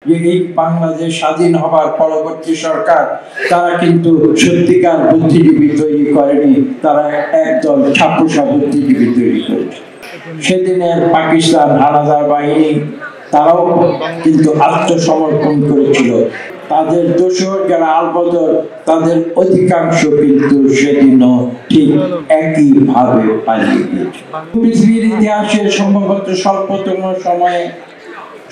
যে এই বাংলাদেশ স্বাধীন হবার পরবর্তী সরকার তারা কিন্তু সত্যিকার বুদ্ধিজীবী তৈরি করেনি, তারা একদল ছাপোষা বুদ্ধিজীবী তৈরি করেছে। সেদিনের পাকিস্তান হানাদার বাহিনী তারাও কিন্তু আত্মসমর্পণ করেছিল। তাদের দোসর যারা আলবদর তাদের অধিকাংশ কিন্তু সেদিনও ঠিক একইভাবে পালিয়ে গিয়েছে। পৃথিবীর ইতিহাসে সম্ভবত স্বল্পতম সময়ে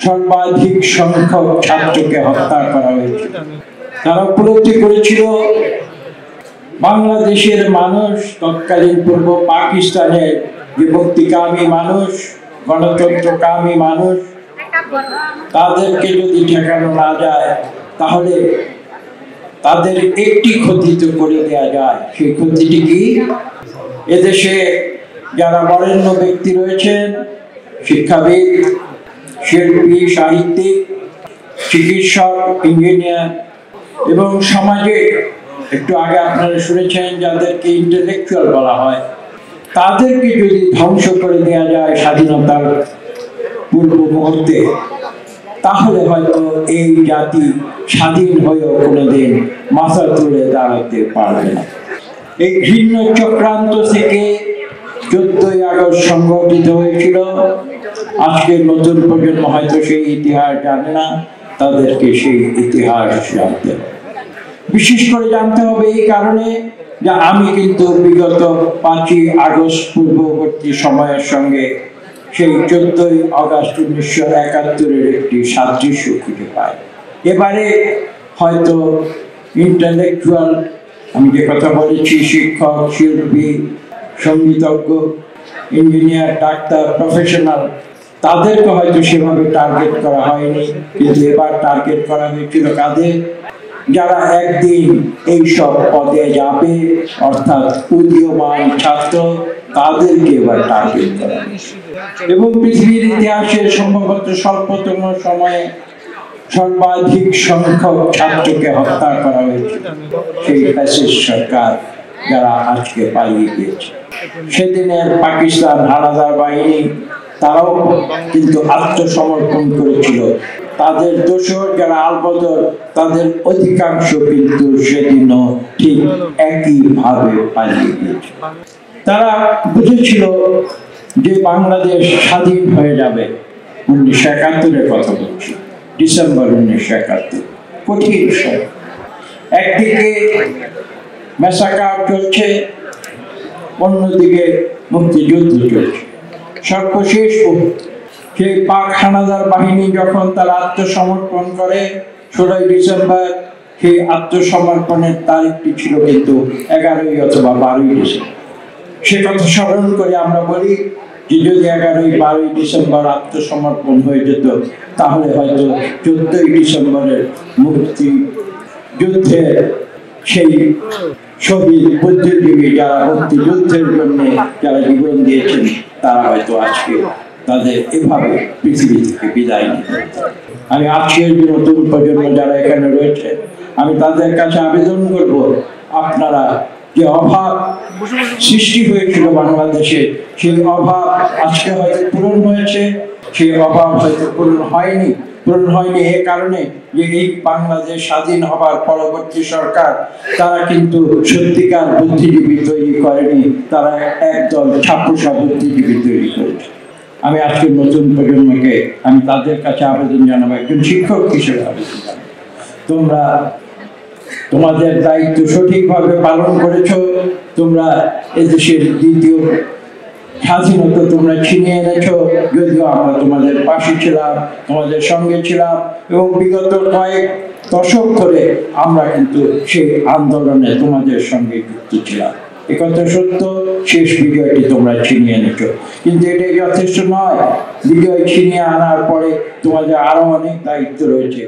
সর্বাধিক সংখ্যক ছাত্রকে হত্যা করা হয়েছে। তারা উপলব্ধি করেছিল বাংলাদেশের মানুষ, তৎকালীন পূর্ব পাকিস্তানের যে মুক্তিকামী মানুষ, গণতন্ত্রকামী মানুষ, তাদেরকে যদি ঠেকানো না যায় তাহলে তাদের একটি ক্ষতি তো করে দেওয়া যায়। সেই ক্ষতিটি কি? এদেশে যারা বরেণ্য ব্যক্তি রয়েছেন, শিক্ষাবিদ, শিল্পী, সাহিত্যিক, চিকিৎসক, ইঞ্জিনিয়ার এবং সমাজে একটু আগে আপনারা শুনেছেন যাদেরকে ইন্টেলেকচুয়াল বলা হয়, তাদেরকে যদি ধ্বংস করে দেওয়া যায় স্বাধীনতার পূর্ব মুহূর্তে, তাহলে হয়তো এই জাতি স্বাধীন হয়েও কোনোদিন মাথা তুলে দাঁড়াতে পারবে না। এই ঘৃণ্য চক্রান্ত থেকে 14ই আগস্ট সংগঠিত হয়েছিল। আজকের নতুন প্রজন্ম হয়তো সেই ইতিহাস জানে না, তাদেরকে সেই ইতিহাস জানতে হবে। বিশেষ করে জানতে হবে এই কারণে যে আমি কিন্তু বিগত 5ই আগস্ট পূর্ববর্তী সময়ের সঙ্গে সেই 14ই আগস্ট 1971-এর একটি সাদৃশ্য খুঁজে পাই। এবারে হয়তো ইন্টেলেকচুয়াল, আমি যে কথা বলেছি, শিক্ষক, শিল্পী, সঙ্গীতজ্ঞ, ইঞ্জিনিয়ার, ডাক্তার, প্রফেশনাল, তাদেরকে হয়তো সেভাবে টার্গেট করা হয়নি, কিন্তু এবার টার্গেট করা হয়েছিল কাদের? যারা একদিন এইসব পদে যাবে, অর্থাৎ উদীয়মান ছাত্র, তাদেরকে এবার টার্গেট করা হয়েছে। এবং পৃথিবীর ইতিহাসে সম্ভবত স্বল্পতম সময়ে সর্বাধিক সংখ্যক ছাত্রকে হত্যা করা হয়েছে সেই ফ্যাসিস্ট সরকার যারা আজকে পালিয়ে গিয়েছে। সেদিনের পাকিস্তান হানাদার বাহিনী তারাও কিন্তু আত্মসমর্পণ করেছিল। তাদের দোসর যারা আলবদর তাদের অধিকাংশ কিন্তু সেদিনও ঠিক একইভাবে পালিয়ে গিয়েছে। তারা বুঝেছিল যে বাংলাদেশ স্বাধীন হয়ে যাবে। 1971-এর কথা বলছি, ডিসেম্বর 1971, কঠিন সময়। একদিকে ম্যাসাকার চলছে, অন্যদিকে মুক্তিযুদ্ধ চলছে। সর্বশেষ সেই পাক হানাদার বাহিনী যখন তারা আত্মসমর্পণ করে 16ই ডিসেম্বর, সেই আত্মসমর্পণের তারিখটি ছিল কিন্তু 11ই অথবা 12ই ডিসেম্বর। সে কথা স্মরণ করে আমরা বলি যে যদি 11-12ই ডিসেম্বর আত্মসমর্পণ হয়ে যেত, তাহলে হয়তো 14ই ডিসেম্বরের মুক্তিযুদ্ধের সেই শহীদ বুদ্ধিজীবী যারা মুক্তিযুদ্ধের জন্য যারা জীবন দিয়েছেন, তারা হয়তো আজকে তাদের এভাবে পৃথিবী থেকে বিদায় নিতে। আমি আজকের যে নতুন প্রজন্ম যারা এখানে রয়েছে, আমি তাদের কাছে আবেদন করব, আপনারা যে অভাব সৃষ্টি হয়েছিল বাংলাদেশে, সেই অভাব আজকে হয়তো পূরণ হয়েছে, সেই অভাব হয়তো পূরণ হয়নি এ কারণে যে এই বাংলাদেশ স্বাধীন হবার পরবর্তী সরকার তারা কিন্তু সত্যিকার বুদ্ধিজীবী তৈরি করেনি, তারা একদল ছাপোষা বুদ্ধিজীবী তৈরি করেছে। আমি আজকের নতুন প্রজন্মকে আমি তাদের কাছে আবেদন জানাবো, একজন শিক্ষক হিসেবে আবেদন জানাবো, তোমরা তোমাদের দায়িত্ব সঠিকভাবে পালন করেছো। তোমরা এদেশের দ্বিতীয় স্বাধীনতা তোমরা ছিনিয়ে এনেছো, যদিও আমরা তোমাদের পাশে ছিলাম, তোমাদের সঙ্গে ছিলাম, এবং বিগত কয়েক দশক ধরে আমরা কিন্তু সেই আন্দোলনে তোমাদের সঙ্গে যুক্ত ছিলাম। একথা সত্য, শেষ বিজয়টি তোমরা ছিনিয়ে এনেছো, কিন্তু এটাই যথেষ্ট নয়। বিজয় ছিনিয়ে আনার পরে তোমাদের আরো অনেক দায়িত্ব রয়েছে।